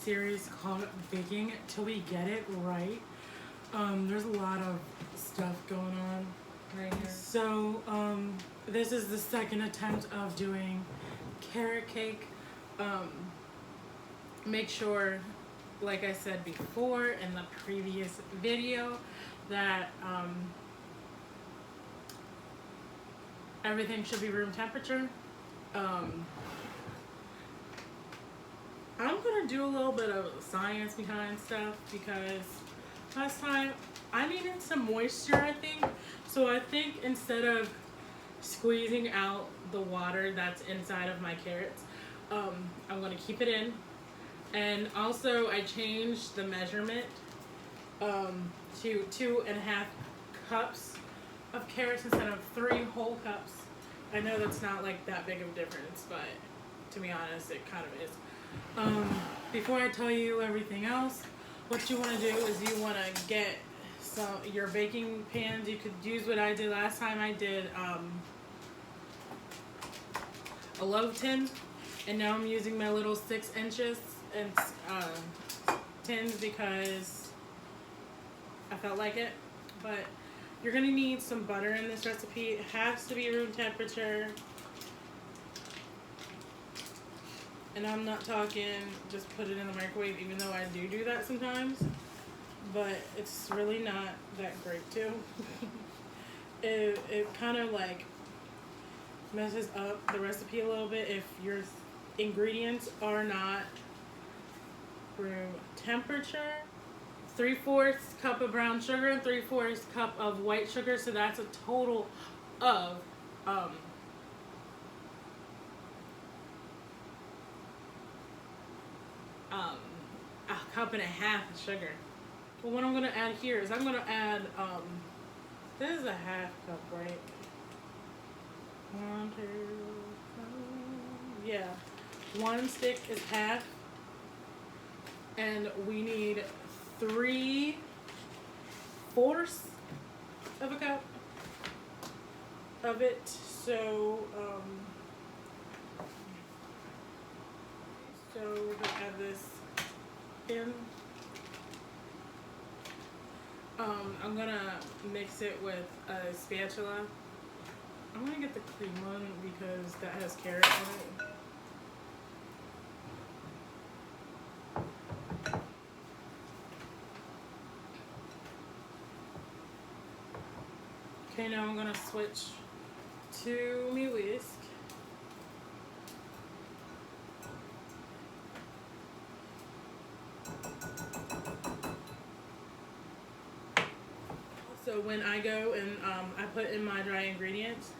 series called Baking Till We Get It Right. There's a lot of stuff going on right here. So, this is the second attempt of doing carrot cake. Make sure, like I said before in the previous video, that everything should be room temperature. I'm gonna do a little bit of science behind stuff because last time I needed some moisture, I think. So I think instead of squeezing out the water that's inside of my carrots, I'm gonna keep it in. And also I changed the measurement to 2.5 cups of carrots instead of 3 whole cups. I know that's not like that big of a difference, but to be honest, it kind of is. Before I tell you everything else, what you want to do is you want to get your baking pans. You could use what I did last time. I did a loaf tin, and now I'm using my little 6 inches and tins because I felt like it. But you're gonna need some butter in this recipe. It has to be room temperature. And I'm not talking just put it in the microwave, even though I do that sometimes. But it's really not that great too. It kind of like messes up the recipe a little bit if your ingredients are not room temperature. 3/4 cup of brown sugar and 3/4 cup of white sugar. So that's a total of a cup and a half of sugar. Well, what I'm gonna add here is I'm gonna add this is a half cup, right? 1, 2, 3, yeah. 1 stick is half, and we need 3/4 of a cup of it. So we're gonna add this in. I'm gonna mix it with a spatula. I'm gonna get the clean one because that has carrot in it. Okay, now I'm gonna switch to my whisk. So when I go and I put in my dry ingredients,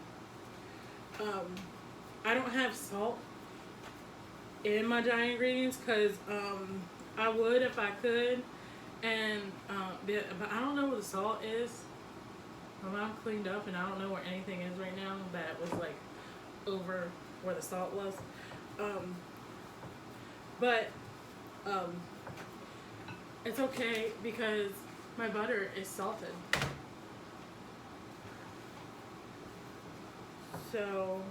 I don't have salt in my dry ingredients because I would if I could, and but I don't know where the salt is. My mom cleaned up and I don't know where anything is right now that was like over where the salt was. But it's okay because my butter is salted. So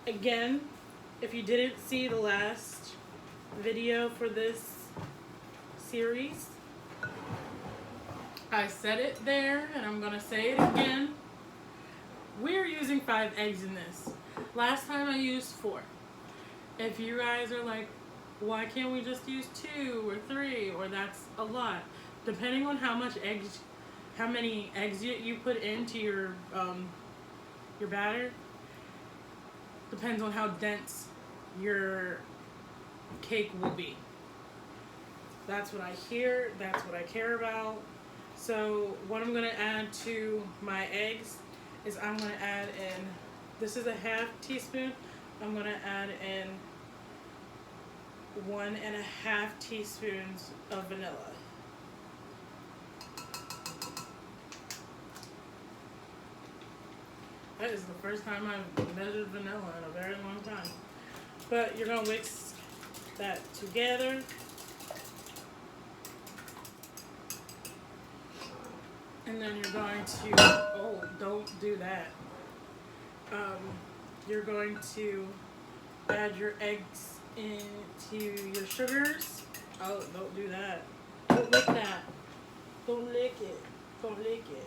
again, if you didn't see the last video for this series, I said it there and I'm gonna say it again. We're using 5 eggs in this. Last time I used 4. If you guys are like, why can't we just use 2 or 3, or that's a lot, depending on how many eggs you put into your batter, depends on how dense your cake will be. That's what I hear, that's what I care about. So what I'm gonna add to my eggs is I'm gonna add in, this is a 1/2 teaspoon, I'm gonna add in 1.5 teaspoons of vanilla. That is the first time I've measured vanilla in a very long time. But you're gonna mix that together. And then you're going to, oh, don't do that. You're going to add your eggs into your sugars. Oh, don't do that. Don't lick that. Don't lick it. Don't lick it.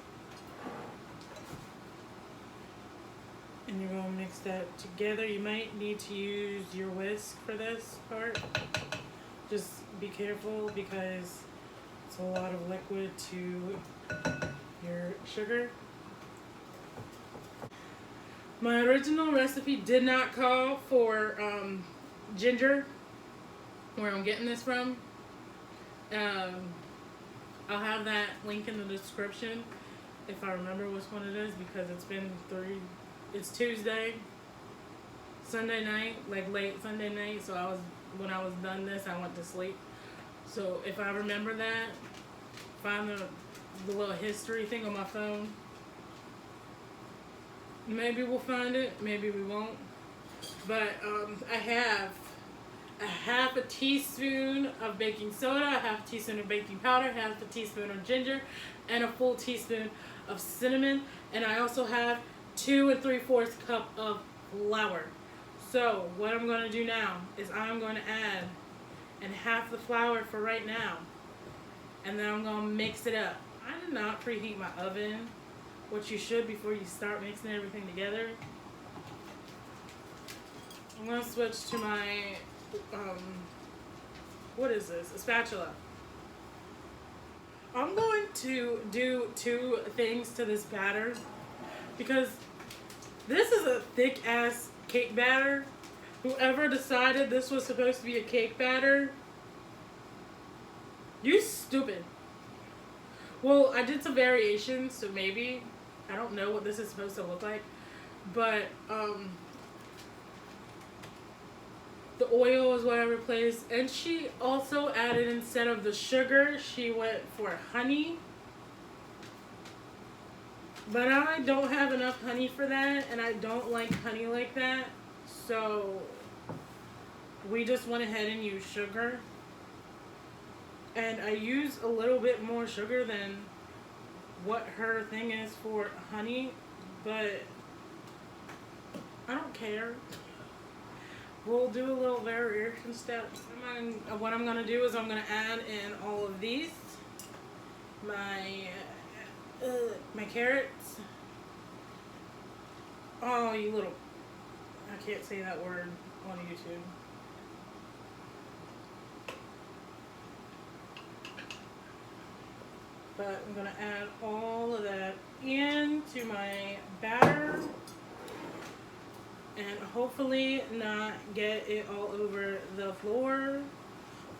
And you're gonna mix that together. You might need to use your whisk for this part. Just be careful because it's a lot of liquid to your sugar. My original recipe did not call for ginger, where I'm getting this from. I'll have that link in the description if I remember which one it is, because it's Tuesday, Sunday night, like late Sunday night, so when I was done this, I went to sleep. So if I remember that, find the little history thing on my phone. Maybe we'll find it, maybe we won't. But I have a half a teaspoon of baking soda, a half a teaspoon of baking powder, half a teaspoon of ginger, and a full teaspoon of cinnamon. And I also have 2 3/4 cup of flour. So what I'm going to do now is I'm going to add and half the flour for right now, and then I'm going to mix it up. I did not preheat my oven, which you should before you start mixing everything together. I'm going to switch to my what is this? A spatula. I'm going to do 2 things to this batter because this is a thick ass cake batter. Whoever decided this was supposed to be a cake batter, you stupid. Well, I did some variations, so maybe, I don't know what this is supposed to look like, but the oil is what I replaced, and she also added, instead of the sugar, she went for honey. But I don't have enough honey for that, and I don't like honey like that, so we just went ahead and used sugar. And I use a little bit more sugar than what her thing is for honey, but I don't care. We'll do a little variation step. What I'm going to do is I'm going to add in all of these. My carrots. Oh, you little... I can't say that word on YouTube. But I'm going to add all of that into my batter. And hopefully not get it all over the floor.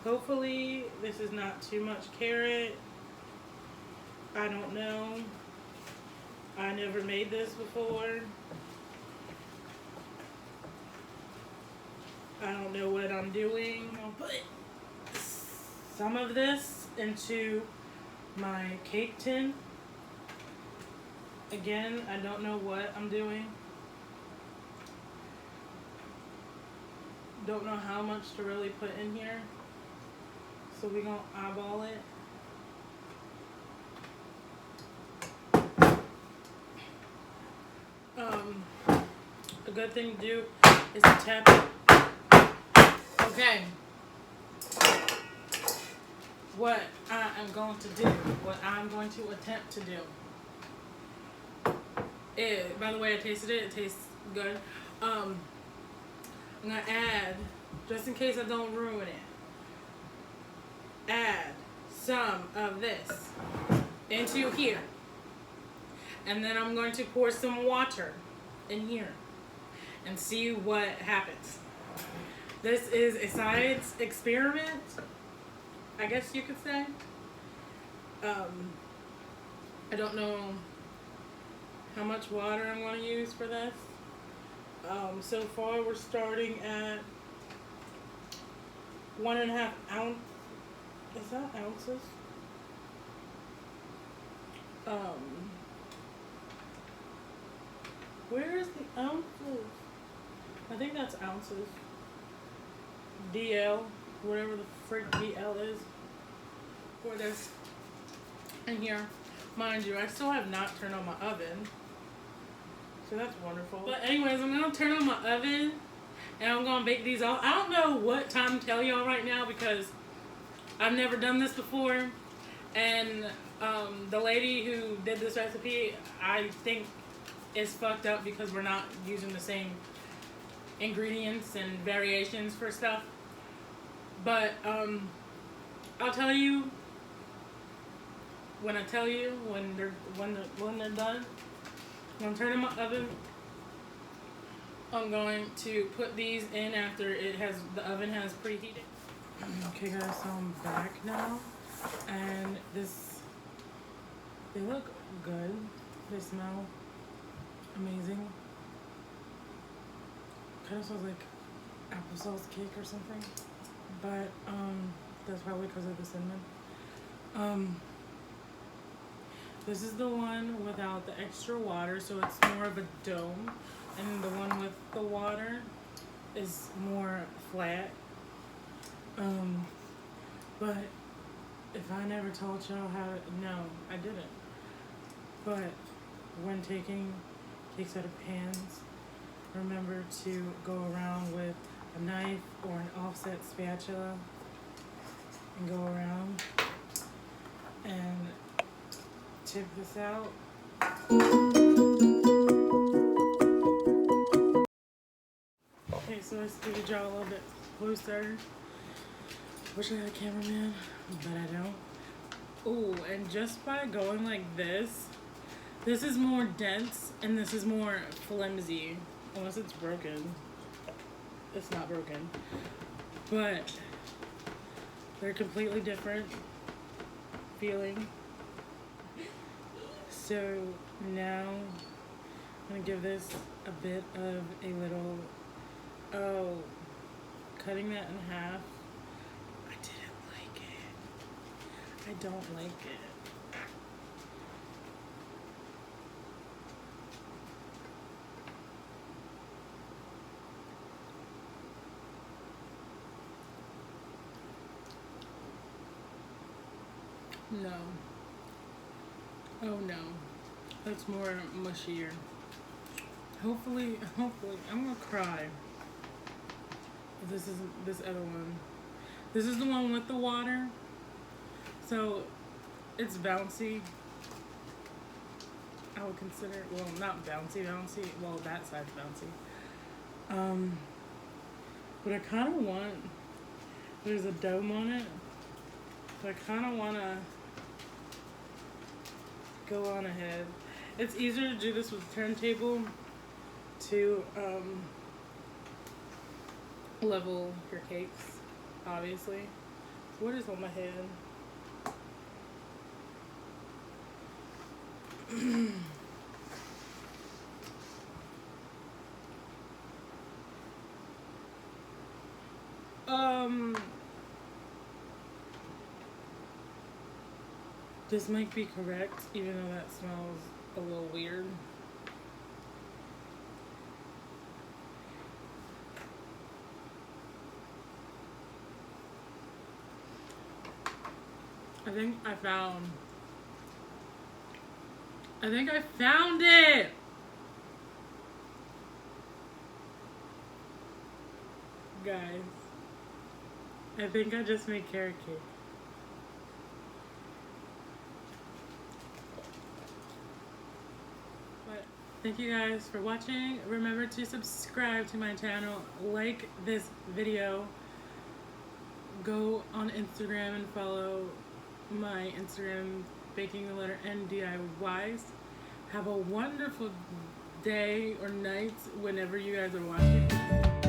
Hopefully this is not too much carrot. I don't know. I never made this before. I don't know what I'm doing. I'll put some of this into my cake tin. Again, I don't know what I'm doing. Don't know how much to really put in here. So we're gonna eyeball it. A good thing to do is to tap it. Okay. What I am going to do, what I'm going to attempt to do is, by the way, I tasted it, it tastes good. I'm going to add, just in case I don't ruin it, add some of this into here. And then I'm going to pour some water in here and see what happens. This is a science experiment, I guess you could say. I don't know how much water I'm going to use for this. So far we're starting at 1.5 ounce. Is that ounces? Where is the ounces? I think that's ounces. DL, whatever the frick DL is for this. And here, mind you, I still have not turned on my oven, so that's wonderful. But anyways, I'm gonna turn on my oven And I'm gonna bake these all. I don't know what time to tell y'all right now because I've never done this before. And the lady who did this recipe, I think, is fucked up because we're not using the same ingredients and variations for stuff. But I'll tell you when I tell you when they're done. I'm gonna turn in my oven. I'm going to put these in after the oven has preheated. Okay guys, so I'm back now, and they look good. They smell amazing. Kind of smells like applesauce cake or something, but that's probably because of the cinnamon. This is the one without the extra water, so it's more of a dome, and the one with the water is more flat. But if I never told y'all no, I didn't. But when taking cakes out of pans, remember to go around with a knife or an offset spatula and go around and tip this out. Okay, so let's do the jaw a little bit closer. Wish I had a cameraman, but I don't. Ooh, and just by going like this is more dense and this is more flimsy. Unless it's broken. It's not broken. But they're completely different feeling. So now I'm gonna give this a bit of a little, cutting that in half. I didn't like it. I don't like it. No. Oh no. That's more mushier. Hopefully, I'm gonna cry. This isn't this other one. This is the one with the water. So it's bouncy. I would consider, well, not bouncy. Well, that side's bouncy. But I kind of want, there's a dome on it. So I kind of want to go on ahead. It's easier to do this with a turntable to level your cakes, obviously. So what is on my head? This might be correct, even though that smells a little weird. I think I found it! Guys, I think I just made carrot cake. But thank you guys for watching. Remember to subscribe to my channel, like this video, go on Instagram and follow my Instagram, baking the letter N DIYs. Have a wonderful day or night whenever you guys are watching.